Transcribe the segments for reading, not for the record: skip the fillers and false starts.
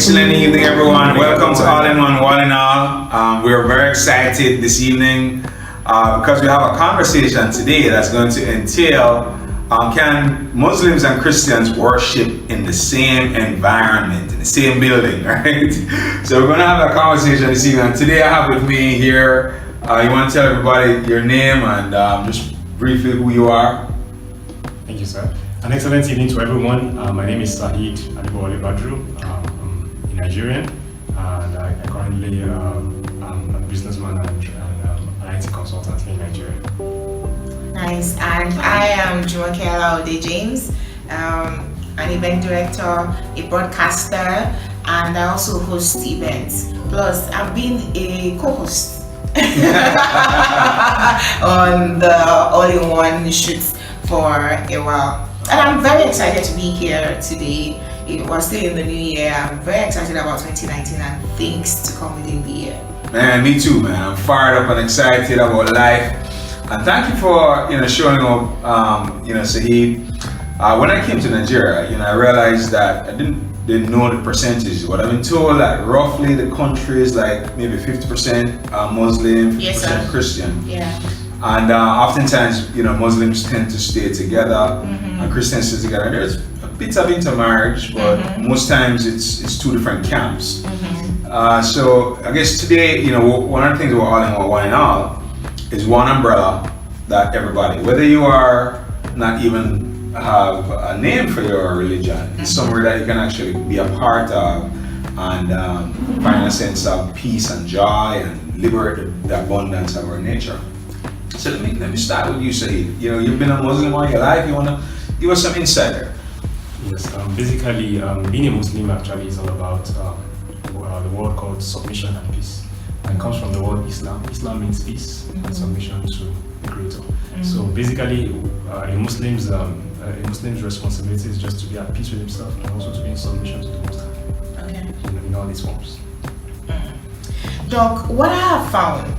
Excellent evening, everyone. Welcome to All in One in All. We're very excited this evening because we have a conversation today that's going to entail can Muslims and Christians worship in the same environment, in the same building, right? So we're going to have a conversation this evening. Today I have with me here, you want to tell everybody your name and just briefly who you are? Thank you, sir. An excellent evening to everyone. My name is Saeed Adibowale Badru. I'm a Nigerian, and I currently am a businessman and an IT consultant here in Nigeria. Nice. And I am Jumoke Alaode James, an event director, a broadcaster, and I also host events. Plus, I've been a co-host on the All-in-One shoots for a while. And I'm very excited to be here today. We're still in the new year. I'm very excited about 2019 and things to come within the year. Man, me too, man. I'm fired up and excited about life. And thank you for showing up, Saeed. When I came to Nigeria, I realized that I didn't know the percentages, but I've been told that roughly the country is like maybe 50% Muslim, 50% Yes, Christian. Yeah. And oftentimes, Muslims tend to stay together and Christians stay together. There's a bit of intermarriage, but most times it's two different camps. So I guess today, one of the things about All in All is one umbrella that everybody, whether you are not even have a name for your religion, it's somewhere that you can actually be a part of and find a sense of peace and joy and liberate the abundance of our nature. So let me start with you, Saeed. You've been a Muslim all your life. You want to give us some insight there? Yes, basically, being a Muslim actually is all about the word called submission and peace. And it comes from the word Islam. Islam means peace and submission to the Creator. So basically, a Muslim's responsibility is just to be at peace with himself and also to be in submission to the Most High. Okay. In all its forms. Doc, what I have found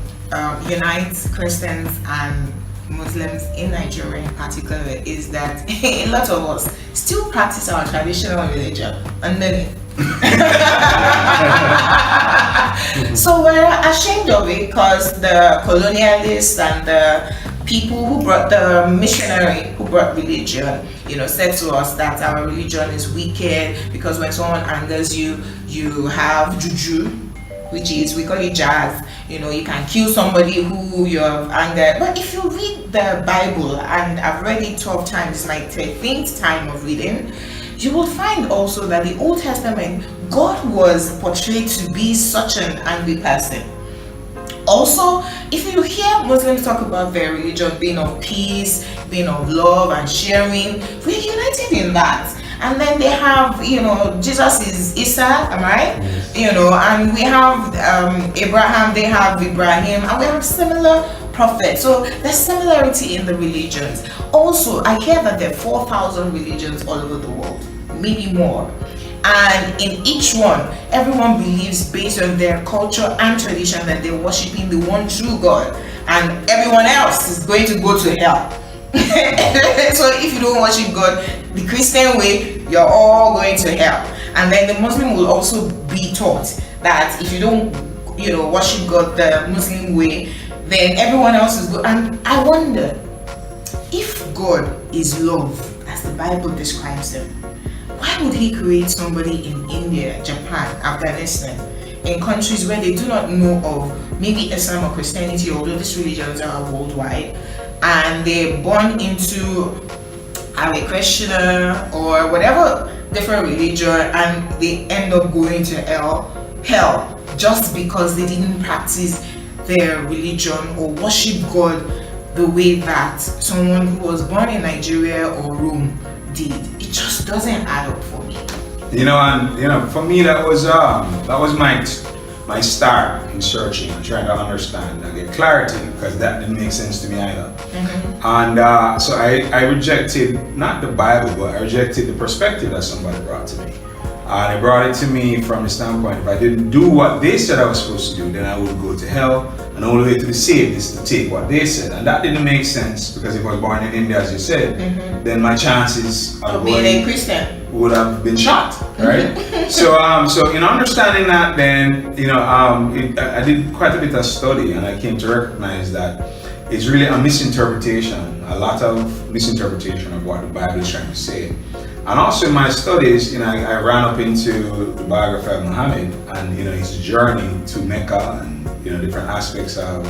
unites Christians and Muslims in Nigeria in particular is that a lot of us still practice our traditional religion underneath. So we're ashamed of it because the colonialists and the people who brought the missionary who brought religion, said to us that our religion is wicked because when someone angers you, you have juju, which is, we call it jazz. You can kill somebody who you have angered. But if you read the Bible, and I've read it 12 times, it's my 13th time of reading, you will find also that the Old Testament, God was portrayed to be such an angry person. Also, if you hear Muslims talk about their religion being of peace, being of love and sharing, we're united in that. And then they have, Jesus is Isa, am I right? Yes. And we have Abraham, they have Ibrahim, and we have similar prophets. So there's similarity in the religions. Also, I hear that there are 4,000 religions all over the world, maybe more. And in each one, everyone believes based on their culture and tradition that they're worshiping the one true God, and everyone else is going to go to hell. So if you don't worship God the Christian way, you're all going to hell. And then the Muslim will also be taught that if you don't, worship God the Muslim way, then everyone else is good. And I wonder, if God is love, as the Bible describes him, why would he create somebody in India, Japan, Afghanistan, in countries where they do not know of maybe Islam or Christianity, although these religions are worldwide, and they're born into a Christian or whatever different religion, and they end up going to hell just because they didn't practice their religion or worship God the way that someone who was born in Nigeria or Rome did. It just doesn't add up for me. For me that was my start in searching and trying to understand and get clarity, because that didn't make sense to me either. And so I rejected not the Bible, but I rejected the perspective that somebody brought to me. And they brought it to me from the standpoint, if I didn't do what they said I was supposed to do, then I would go to hell, and the only way to be saved is to take what they said. And that didn't make sense, because if I was born in India, as you said, then my chances of being a Christian would have been shot, right? so in understanding that, then I did quite a bit of study, and I came to recognize that it's really a misinterpretation, a lot of misinterpretation of what the Bible is trying to say. And also in my studies, I ran up into the biography of Muhammad and his journey to Mecca and different aspects of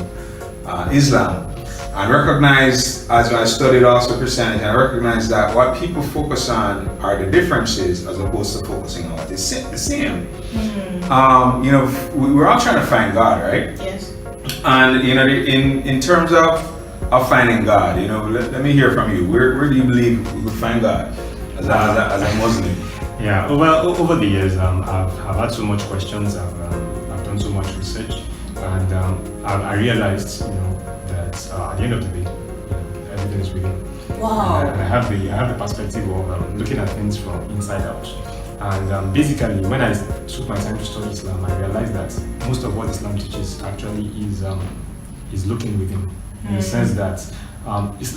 Islam. And recognized, as I studied also Christianity, I recognized that what people focus on are the differences as opposed to focusing on what is the same. We're all trying to find God, right? Yes. And in terms of finding God, let me hear from you. Where do you believe we will find God as a Muslim? Yeah. Well, over the years, I've had so much questions. I've done so much research, and I realized, that at the end of the day, everything is within. Wow. And I have the perspective of looking at things from inside out. And basically, when I took my time to study Islam, I realized that most of what Islam teaches actually is looking within, in the sense that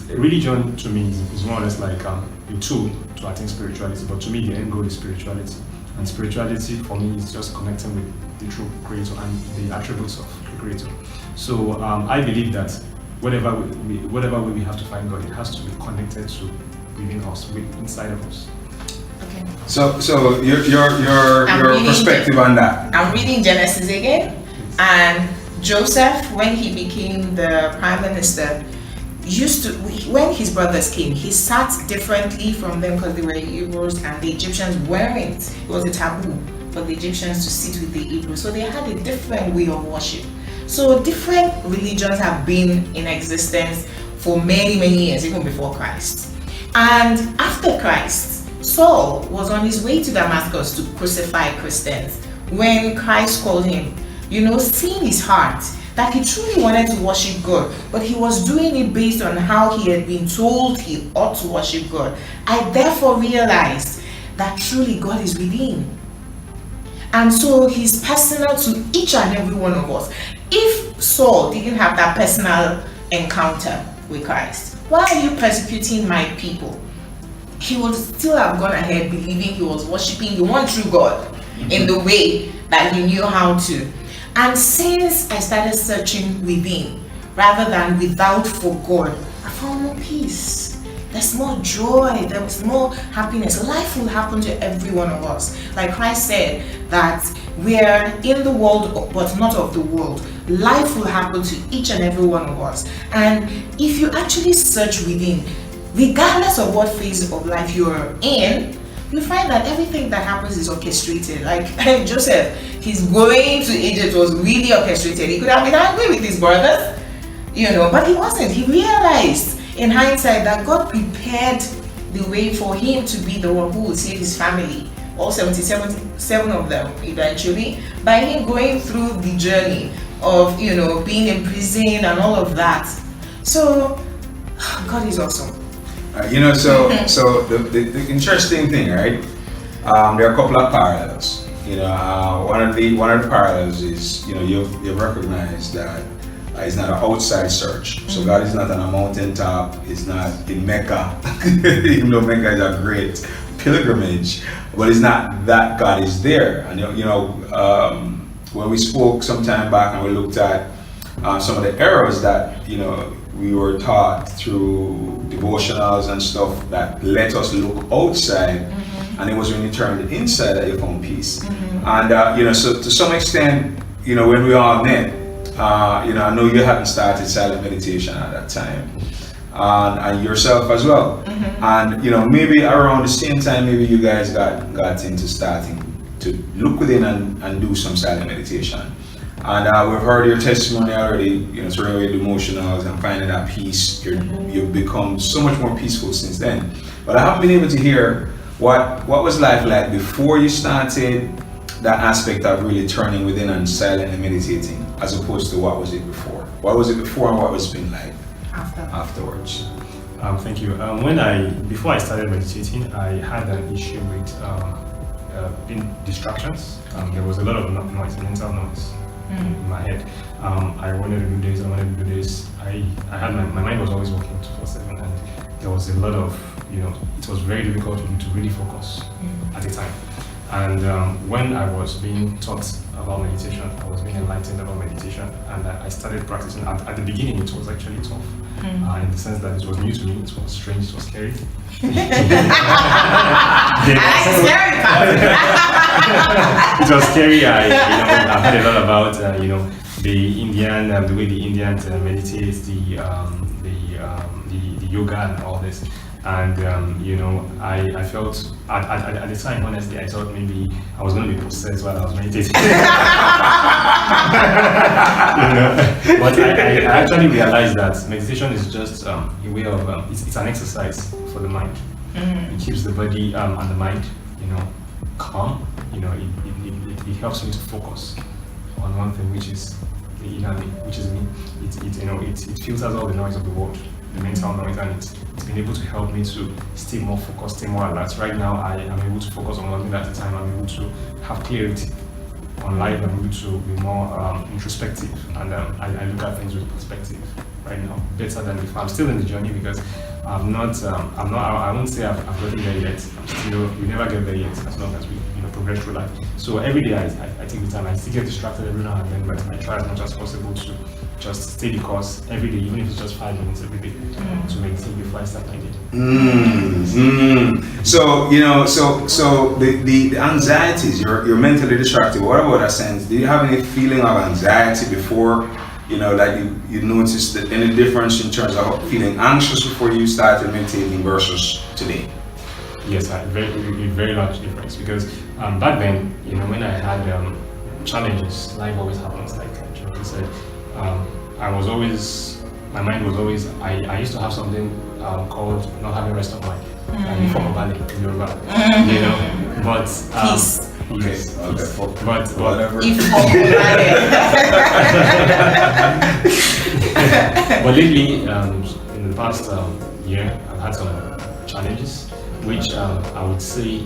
religion to me is more or less like a tool to attain spirituality. But to me, the end goal is spirituality, and spirituality for me is just connecting with the true Creator and the attributes of the Creator. So I believe that whatever way we have to find God, it has to be connected to within us, inside of us. Okay. So your perspective on that. I'm reading Genesis again, and Joseph, when he became the prime minister, when his brothers came, he sat differently from them because they were Hebrews and the Egyptians weren't. It was a taboo for the Egyptians to sit with the Hebrews, so they had a different way of worship. So different religions have been in existence for many, many years, even before Christ. And after Christ, Saul was on his way to Damascus to crucify Christians when Christ called him, seeing his heart, that he truly wanted to worship God, but he was doing it based on how he had been told he ought to worship God. I therefore realized that truly God is within. And so he's personal to each and every one of us. If Saul didn't have that personal encounter with Christ, why are you persecuting my people? He would still have gone ahead believing he was worshiping the one true God in the way that he knew how to. And since I started searching within rather than without for God, I found more peace. There's more joy, there's more happiness. Life will happen to every one of us. Like Christ said that we are in the world but not of the world. Life will happen to each and every one of us. And if you actually search within, regardless of what phase of life you're in, you find that everything that happens is orchestrated. Like Joseph, his going to Egypt was really orchestrated. He could have been angry with his brothers, but he wasn't. He realized in hindsight that God prepared the way for him to be the one who would save his family, all 77 of them eventually, by him going through the journey of being in prison and all of that. So God is awesome. So the interesting thing, right? There are a couple of parallels. One of the parallels is you've recognized that it's not an outside search. So God is not on a mountaintop. It's not in Mecca, even though Mecca is a great pilgrimage. But it's not that God is there. And when we spoke some time back and we looked at some of the errors that we were taught through devotionals and stuff that let us look outside, and it was when you turned inside that you found peace. And so to some extent, when we all met, I know you hadn't started silent meditation at that time, and yourself as well. And maybe around the same time, maybe you guys got into starting to look within and do some silent meditation. And we've heard your testimony already, through your devotionals and finding that peace. You've become so much more peaceful since then. But I haven't been able to hear what was life like before you started that aspect of really turning within and silently meditating, as opposed to what was it before? What was it before and what was it been like afterwards? Thank you. Before I started meditating, I had an issue with distractions. There was a lot of noise, mental noise in my head, I wanted to do this, I wanted to do this. I had my mind was always working 24/7, and there was a lot of, it was very difficult for me to really focus at the time. And when I was being taught about meditation, I was being enlightened about meditation, and I started practicing. At the beginning, it was actually tough, in the sense that it was new to me, it was strange, it was scary. I like the scary part. It was scary. I've heard a lot about the Indian, the way the Indians meditate, the yoga and all this. And I felt at the time, honestly, I thought maybe I was going to be possessed while I was meditating. But I actually realized that meditation is just a way of it's an exercise for the mind. It keeps the body and the mind, calm. It helps me to focus on one thing, which is the inner me, which is me. It filters all the noise of the world, the mental noise, and it's been able to help me to stay more focused, stay more alert. Right now, I am able to focus on one thing at a time. I'm able to have clarity on life. I'm able to be more introspective, and I look at things with perspective right now, better than before. I'm still in the journey because I won't say I've gotten there yet. We never get there yet as long as we progress through life. So every day I take the time. I still get distracted every now and then, but I try as much as possible to just stay the course every day, even if it's just 5 minutes every day, to meditate before I start my day. So the anxieties, you're mentally distracted. What about that sense? Do you have any feeling of anxiety before? Like you noticed that any difference in terms of feeling anxious before you started meditating versus today? Yes, very large difference, because back then, when I had challenges, life always happens, like Johnny said. My mind was always, I used to have something called not having rest of mind. But Peace. Yes, Okay. But Whatever. But lately, in the past year, I've had some challenges, which I would say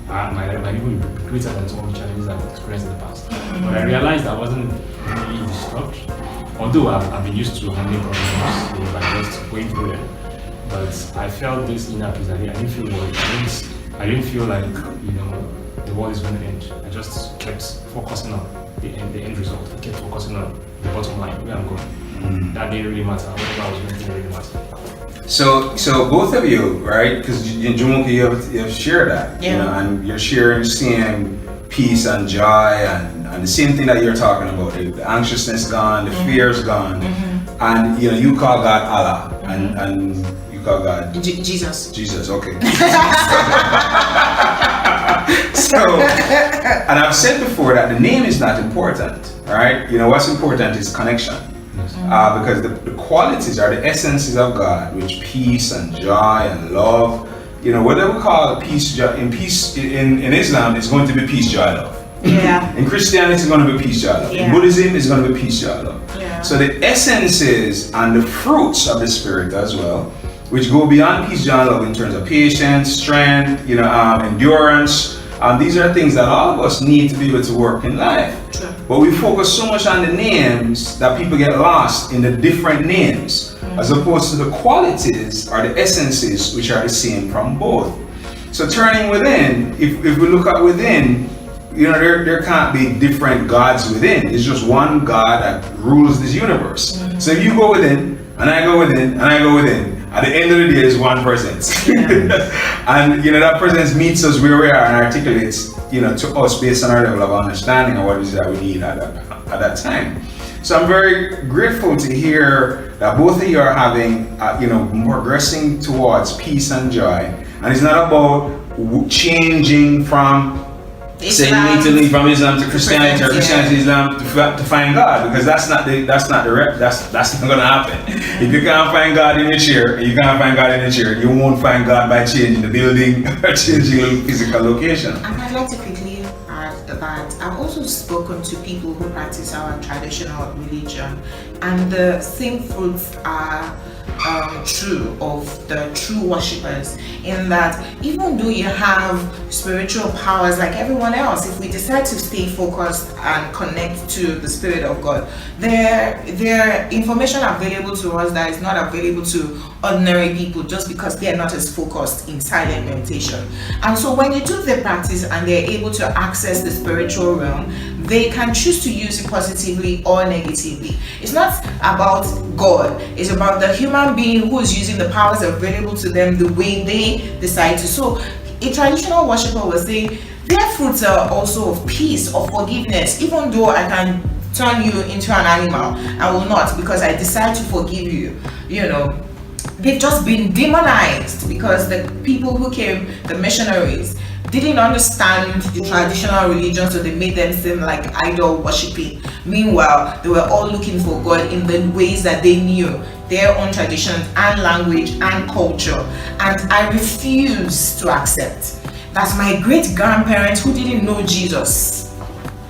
might even be greater than some of the challenges I've experienced in the past. But I realized I wasn't really disturbed, although I've been used to handling problems, by just going through them. But I felt this inner peace. I didn't feel worried. I didn't feel like the world is going to end. I just kept focusing on the end result. I kept focusing on the bottom line, where I'm going. That didn't really matter. Whatever I was doing didn't really matter. So both of you, right? Because in Jumoke you have shared that, and you're sharing the same peace and joy and the same thing that you're talking about. The anxiousness gone, the fear's gone, and you call God Allah, and you call God Jesus. Jesus, okay. So, and I've said before that the name is not important, right? What's important is connection. Because the qualities are the essences of God, which peace and joy and love, whatever we call peace, joy, in Islam, it's going to be peace, joy, love. Yeah. In Christianity, it's going to be peace, joy, love. Yeah. In Buddhism, it's going to be peace, joy, love. Yeah. So the essences and the fruits of the Spirit as well, which go beyond peace, joy, love in terms of patience, strength, endurance. These are things that all of us need to be able to work in life. True. But we focus so much on the names that people get lost in the different names, as opposed to the qualities or the essences which are the same from both. So turning within, if we look at within, there can't be different gods within. It's just one God that rules this universe. So if you go within, and I go within, and I go within, at the end of the day is one presence. And that presence meets us where we are and articulates to us based on our level of understanding of what it is that we need at that time. So I'm very grateful to hear that both of you are having progressing towards peace and joy. And it's not about changing from saying you need to leave from Islam to Christianity or Christianity to Islam to find God, because that's not not going to happen. If you can't find God in your chair, you can't find God in your chair, you won't find God by changing the building or changing the physical location. And I'd like to quickly add that I've also spoken to people who practice our traditional religion, and the same fruits are true of the true worshippers, in that even though you have spiritual powers like everyone else, if we decide to stay focused and connect to the Spirit of God, there are information available to us that is not available to ordinary people, just because they are not as focused in silent meditation. And so when they do the practice and they're able to access the spiritual realm, they can choose to use it positively or negatively. It's not about God, it's about the human being who is using the powers available to them the way they decide to. So a traditional worshiper will say their fruits are also of peace, of forgiveness. Even though I can turn you into an animal, I will not, because I decide to forgive you. They've just been demonized because the people who came, the missionaries, didn't understand the traditional religion, so they made them seem like idol worshipping. Meanwhile, they were all looking for God in the ways that they knew, their own traditions and language and culture. And I refuse to accept that my great-grandparents who didn't know Jesus,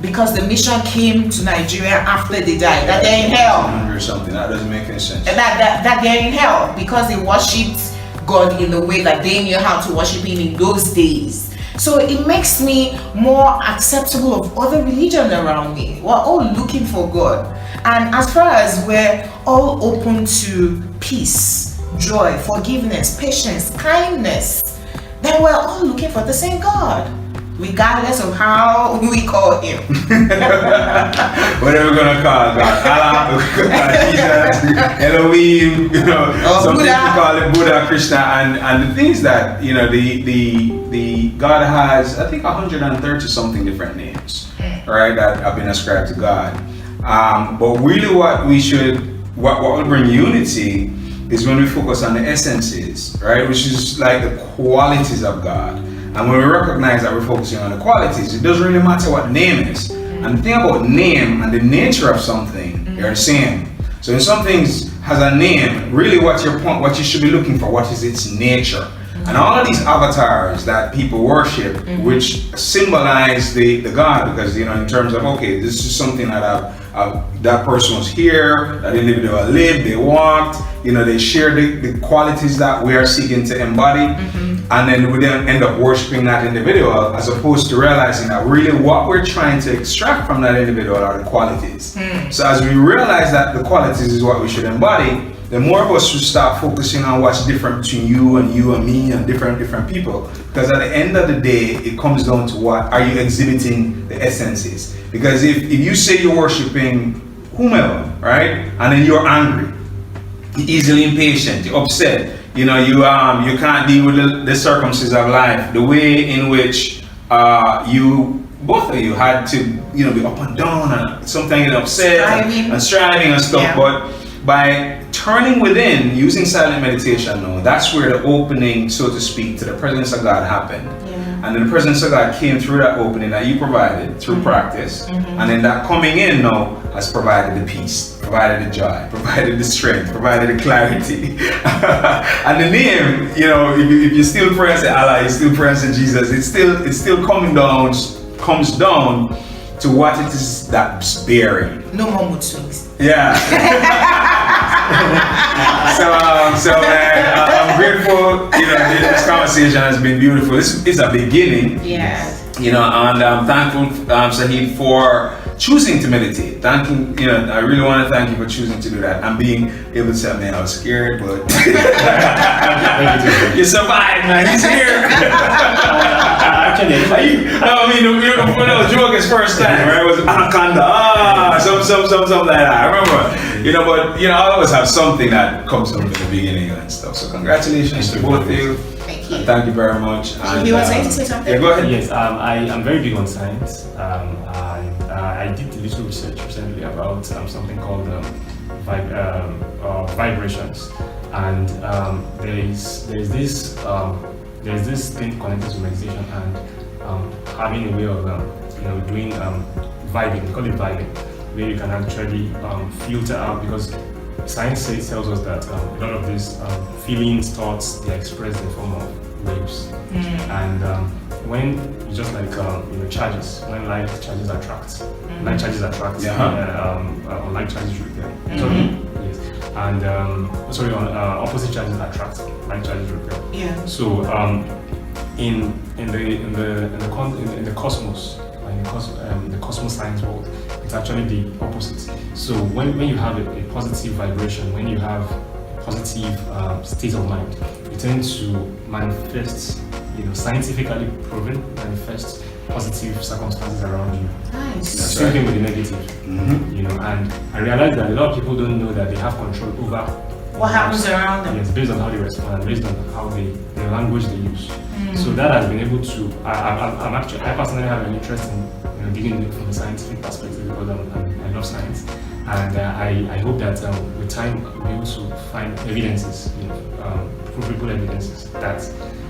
because the mission came to Nigeria after they died, that they're in hell. Or something that doesn't make any sense. That they're in hell because they worshipped God in the way that they knew how to worship Him in those days. So it makes me more acceptable of other religions around me. We're all looking for God, and as far as we're all open to peace, joy, forgiveness, patience, kindness, then we're all looking for the same God, regardless of how we call Him. Whatever we're gonna call God, Allah, Jesus, Elohim, some people call it Buddha, Krishna, and the things that the God has, I think 130 something different names, right, that have been ascribed to God. But really, what will bring unity is when we focus on the essences, right, which is like the qualities of God. And when we recognize that we're focusing on the qualities, it doesn't really matter what the name is. And the thing about name and the nature of something, they're the same. So if something has a name, really what you should be looking for, what is its nature? And all of these avatars that people worship, which symbolize the God, because in terms of, okay, this is something that that person was here, that individual lived, they walked, they share the qualities that we are seeking to embody, and then we then end up worshiping that individual, as opposed to realizing that really what we're trying to extract from that individual are the qualities. So as we realize that the qualities is what we should embody, the more of us should start focusing on what's different between you and me and different people. Because at the end of the day, it comes down to what are you exhibiting the essences. Because if you say you're worshiping whomever, right, and then you're angry, you're easily impatient, you're upset, you can't deal with the circumstances of life, the way in which both of you had to be up and down and sometimes get upset and striving and stuff, but by turning within, using silent meditation now, that's where the opening, so to speak, to the presence of God happened. And then the presence of God came through that opening that you provided through practice. And then that coming in now has provided the peace, provided the joy, provided the strength, provided the clarity. And the name, if you still praying to Allah, you still praying to Jesus, it's still comes down to what it is that's bearing. No more mood swings. Yeah. So man, I'm grateful. This conversation has been beautiful. This is a beginning. Yes. And I'm thankful, Sahid, for choosing to meditate. I really want to thank you for choosing to do that. And being able to say, man, I was scared, but you survived, man. He's here. The joke is first time, right? It was anaconda, something like that. I remember, but I always have something that comes up in the beginning and stuff. So congratulations to both of you. Thank you. Thank you very much. And, you want to say something? Yeah, go ahead. Yes, I'm very big on science. I did a little research recently about something called vibrations, and there's this thing connected to meditation and having a way of doing vibing. We call it vibing, where you can actually filter out, because science tells us that a lot of these feelings, thoughts, they are expressed in the form of waves. And when you just like charges, when like charges attract, like charges attract, unlike charges repel. Sorry, yes, and opposite charges attract, like charges repel. Yeah. So in the cosmos, in the cosmos science world, it's actually the opposite. So when you have a positive vibration, when you have a positive state of mind, you tend to manifest, scientifically proven, manifest positive circumstances around you. Nice. Same thing with the negative. And I realized that a lot of people don't know that they have control over what happens around them. Yes, based on how they respond and based on how the language they use. So that has been able to. I personally have an interest in digging it from a scientific perspective because I love science, and I hope that with time we'll be able to find evidences, provable evidences that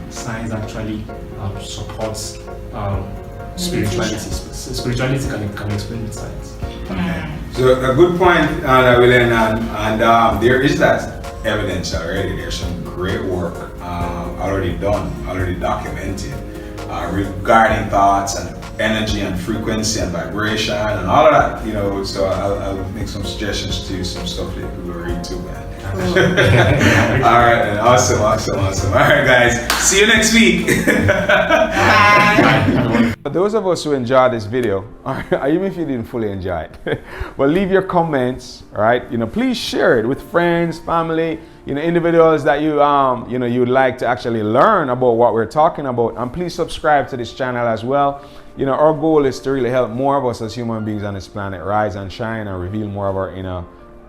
science actually supports spirituality. Spirituality can explain with science. So a good point, William, and there is that evidence already. There's some great work already done, already documented regarding thoughts and energy and frequency and vibration and all of that. So I'll make some suggestions to some stuff that people will read too, man. All right, and awesome. All right, guys, see you next week. Bye. For those of us who enjoyed this video, even if you didn't fully enjoy it, but leave your comments, right? Please share it with friends, family, individuals that you'd like to actually learn about what we're talking about, and please subscribe to this channel as well. Our goal is to really help more of us as human beings on this planet rise and shine and reveal more of our inner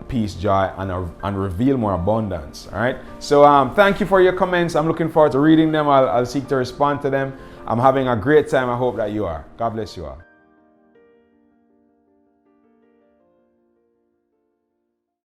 peace, joy, and reveal more abundance. All right. So thank you for your comments. I'm looking forward to reading them. I'll seek to respond to them. I'm having a great time. I hope that you are. God bless you all.